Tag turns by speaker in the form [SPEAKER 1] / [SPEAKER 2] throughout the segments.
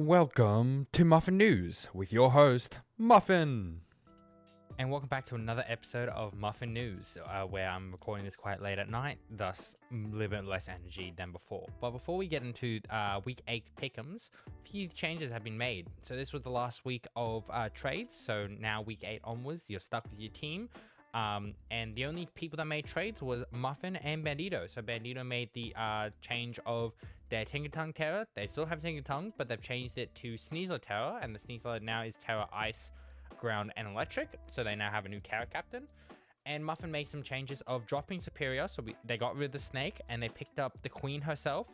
[SPEAKER 1] Welcome to Muffin News with your host, Muffin.
[SPEAKER 2] And welcome back to another episode of Muffin News, where I'm recording this quite late at night, thus a little bit less energy than before. But before we get into Week 8 pickems, a few changes have been made. So this was the last week of trades, so now Week 8 onwards, you're stuck with your team. And the only people that made trades was Muffin and Bandito. So Bandito made the change of their Tinkertongue Terror. They still have Tinkertongue, but they've changed it to Sneasler Terror, and the Sneasler now is Terror Ice, Ground, and Electric. So they now have a new Terror Captain. And Muffin made some changes of dropping Superior, so they got rid of the Snake, and they picked up the Queen herself,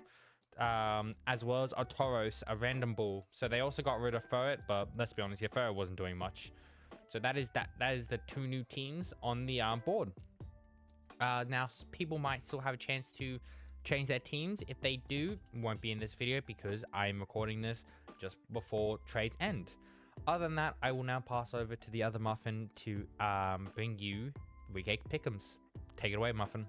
[SPEAKER 2] as well as a Tauros, a random bull. So they also got rid of Furret, but let's be honest, Furret wasn't doing much. So that is the two new teams on the board. Now people might still have a chance to change their teams. If they do, it won't be in this video because I'm recording this just before trades end. Other than that, I will now pass over to the other Muffin to bring you Week 8 Pick'ems. Take it away, Muffin.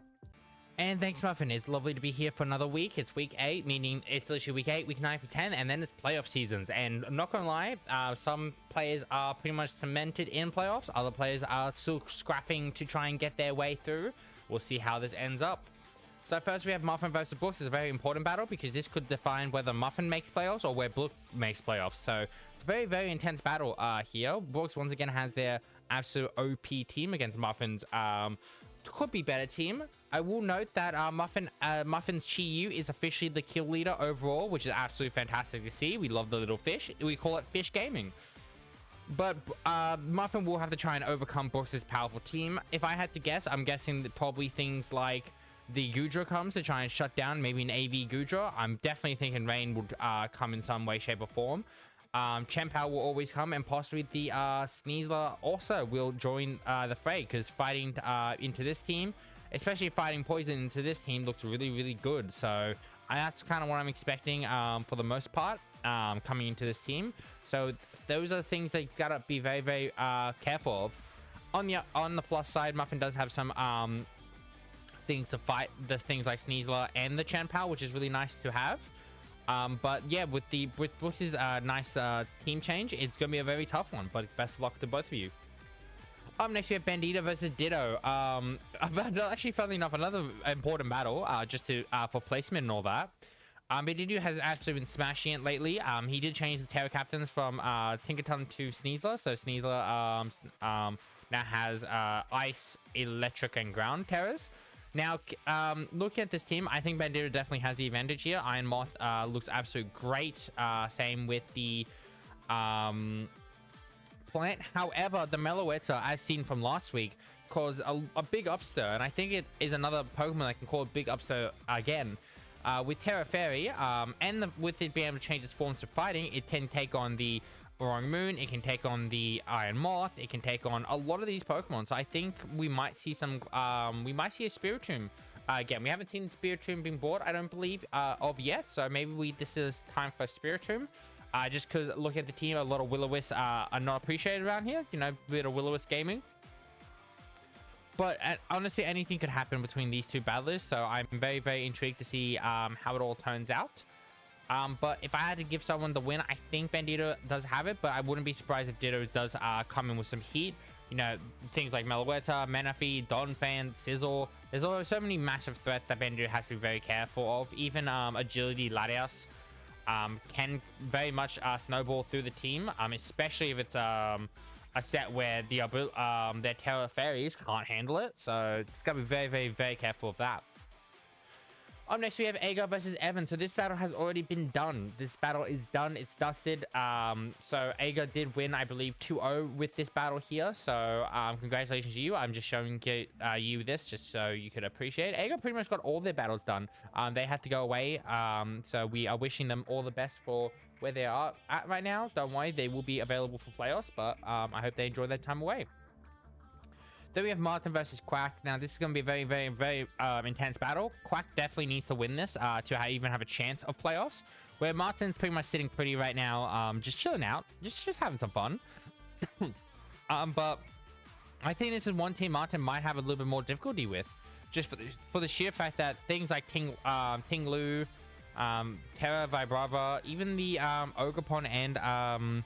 [SPEAKER 2] And thanks, Muffin. It's lovely to be here for another week. It's Week 8, meaning it's literally Week 8, Week 9, Week 10, and then it's playoff seasons. And I'm not gonna lie, some players are pretty much cemented in playoffs. Other players are still scrapping to try and get their way through. We'll see how this ends up. So first we have Muffin versus Brooks. It's a very important battle because this could define whether Muffin makes playoffs or where Brooks makes playoffs. So it's a very, very intense battle here. Brooks once again has their absolute OP team against Muffin's could be better team. I will note that Muffin's Chi-Yu is officially the kill leader overall, which is absolutely fantastic to see. We love the little fish. We call it fish gaming. But Muffin will have to try and overcome Brooks' powerful team. If I had to guess, I'm guessing that probably things like the Goodra comes to try and shut down maybe an AV Goodra. I'm definitely thinking Rain would come in some way, shape, or form. Chempao will always come, and possibly the Sneasler also will join the fray, because fighting into this team, especially fighting Poison into this team, looks really, really good. So that's kind of what I'm expecting for the most part coming into this team. So those are the things that you gotta be very, very careful of. On the plus side, Muffin does have some things to fight, the things like Sneasler and the Chempao, which is really nice to have. But yeah, with Brooks' nice team change, it's gonna be a very tough one, but best of luck to both of you. Up next we have Bandito versus Ditto. Actually, funnily enough, another important battle just to for placement and all that. Bandito has actually been smashing it lately. He did change the Terror Captains from Tinkertongue to Sneasler, so Sneasler now has Ice, Electric, and Ground Terrors. Now, looking at this team, I think Bandito definitely has the advantage here. Iron Moth looks absolutely great. Same with the plant. However, the Meloetta, as seen from last week, caused a big upstir. And I think it is another Pokemon that can cause a big upstir again. With Terra Fairy, with it being able to change its forms to fighting, it can take on the Wrong Moon, it can take on the Iron Moth, it can take on a lot of these Pokemon. So I think we might see some, we might see a Spiritomb again. We haven't seen Spiritomb being bought, I don't believe, of yet. So maybe this is time for Spiritomb. Just because looking at the team, a lot of Will-O-Wisps are not appreciated around here. You know, a bit of Will-O-Wisp gaming. But honestly, anything could happen between these two battlers. So I'm very, very intrigued to see how it all turns out. But if I had to give someone the win, I think Bandito does have it, but I wouldn't be surprised if Ditto does come in with some heat. You know, things like Meloetta, Menafee, Donphan, Sizzle. There's so many massive threats that Bandito has to be very careful of. Even Agility Latias can very much snowball through the team, especially if it's a set where their Terra Fairies can't handle it. So it's got to be very, very, very careful of that. Up next, we have Agar versus Evan. So this battle has already been done. This battle is done. It's dusted. So Agar did win, I believe, 2-0 with this battle here. So congratulations to you. I'm just showing you this just so you could appreciate it. Agar pretty much got all their battles done. They had to go away. So we are wishing them all the best for where they are at right now. Don't worry, they will be available for playoffs. But I hope they enjoy their time away. Then we have Martin versus Quack. Now, this is going to be a very, very, very intense battle. Quack definitely needs to win this to even have a chance of playoffs. Where Martin's pretty much sitting pretty right now, just chilling out, just having some fun. But I think this is one team Martin might have a little bit more difficulty with, just for the sheer fact that things like Ting Lu, Terra Vibrava, even the Ogerpon and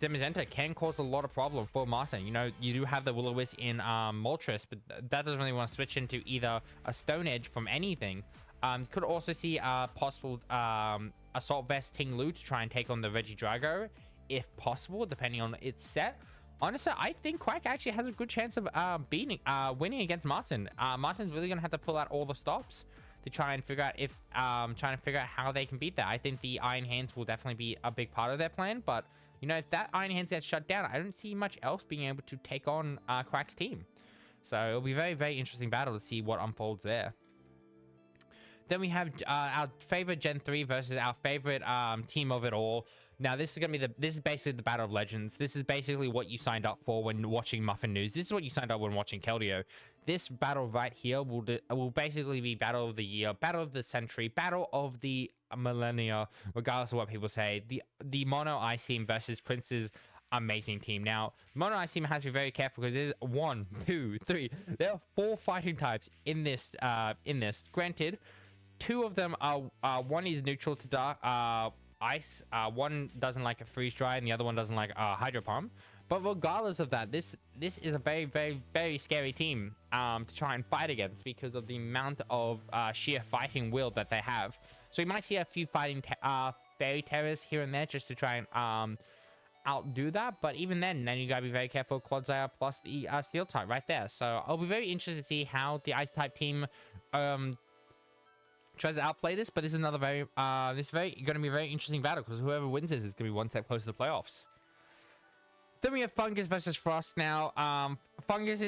[SPEAKER 2] Demizenta can cause a lot of problem for Martin. You know, you do have the Will-O-Wisp in Moltres, but that doesn't really want to switch into either a Stone Edge from anything. Could also see a possible Assault Vest Ting Lu to try and take on the Regidrago, if possible, depending on its set. Honestly, I think Quack actually has a good chance of winning against Martin. Martin's really gonna have to pull out all the stops to try and figure out if how they can beat that. I think the Iron Hands will definitely be a big part of their plan, but you know, if that Iron Hands gets shut down, I don't see much else being able to take on Quack's team. So it'll be a very, very interesting battle to see what unfolds there. Then we have our favorite Gen 3 versus our favorite team of it all. Now, this is gonna be this is basically the Battle of Legends. This is basically what you signed up for when watching Muffin News. This is what you signed up when watching Keldeo. This battle right here will basically be Battle of the Year, Battle of the Century, Battle of the Millennia, regardless of what people say. The Mono Ice team versus Prince's amazing team. Now, Mono Ice team has to be very careful because there's 1, 2, 3. There are 4 fighting types in this. Granted, 2 of them are one is neutral to dark ice. One doesn't like a freeze dry, and the other one doesn't like hydro pump. But regardless of that, this is a very, very, very scary team to try and fight against because of the amount of sheer fighting will that they have. So you might see a few fighting fairy terrors here and there just to try and outdo that. But even then you gotta be very careful. Clodsire plus the steel type right there. So I'll be very interested to see how the ice type team tries to outplay this. But this is another very going to be a very interesting battle because whoever wins this is going to be one step closer to the playoffs. Then we have Fungus versus Frost. Now, Fungus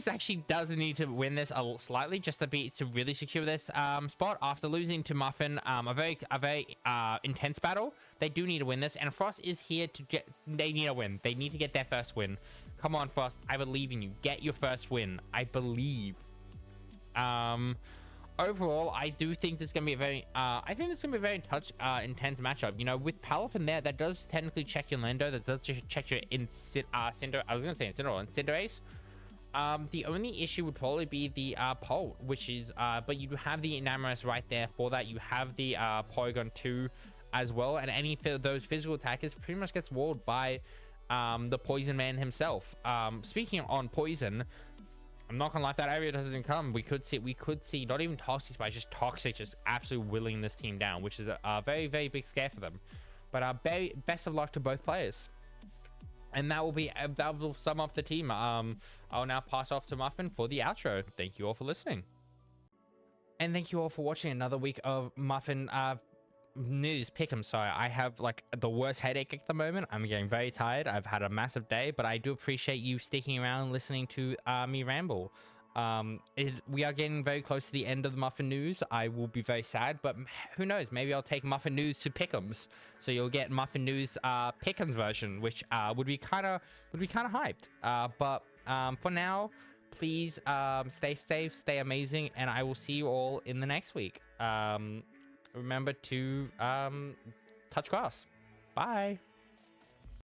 [SPEAKER 2] actually does need to win this slightly just to really secure this spot after losing to Muffin. A very intense battle. They do need to win this, and Frost is here to get. They need a win. They need to get their first win. Come on, Frost. I believe in you. Get your first win. I believe. Overall, I do think this is gonna be a very, intense matchup. You know, with Palafin there, that does technically check your Lando, that does check your Cinder. I was gonna say Cinderace. The only issue would probably be the Pole, which is, but you have the Enamorous right there for that. You have the Porygon 2 as well, and any of those physical attackers pretty much gets walled by the Poison Man himself. Speaking on Poison. I'm not gonna lie, if that area doesn't come, we could see not even Toxic Spike, just Toxic just absolutely willing this team down, which is a very, very big scare for them. But best of luck to both players. And that will sum up the team. I'll now pass off to Muffin for the outro. Thank you all for listening. And thank you all for watching another week of Muffin news pickems. Sorry, I have like the worst headache at the moment. I'm getting very tired. I've had a massive day, but I do appreciate you sticking around and listening to me ramble. We are getting very close to the end of the Muffin news. I will be very sad, but who knows, maybe I'll take Muffin news to pickems, so you'll get Muffin news pickems version, which would be kind of hyped. But for now, please stay safe, stay amazing, and I will see you all in the next week. Remember to touch grass. Bye.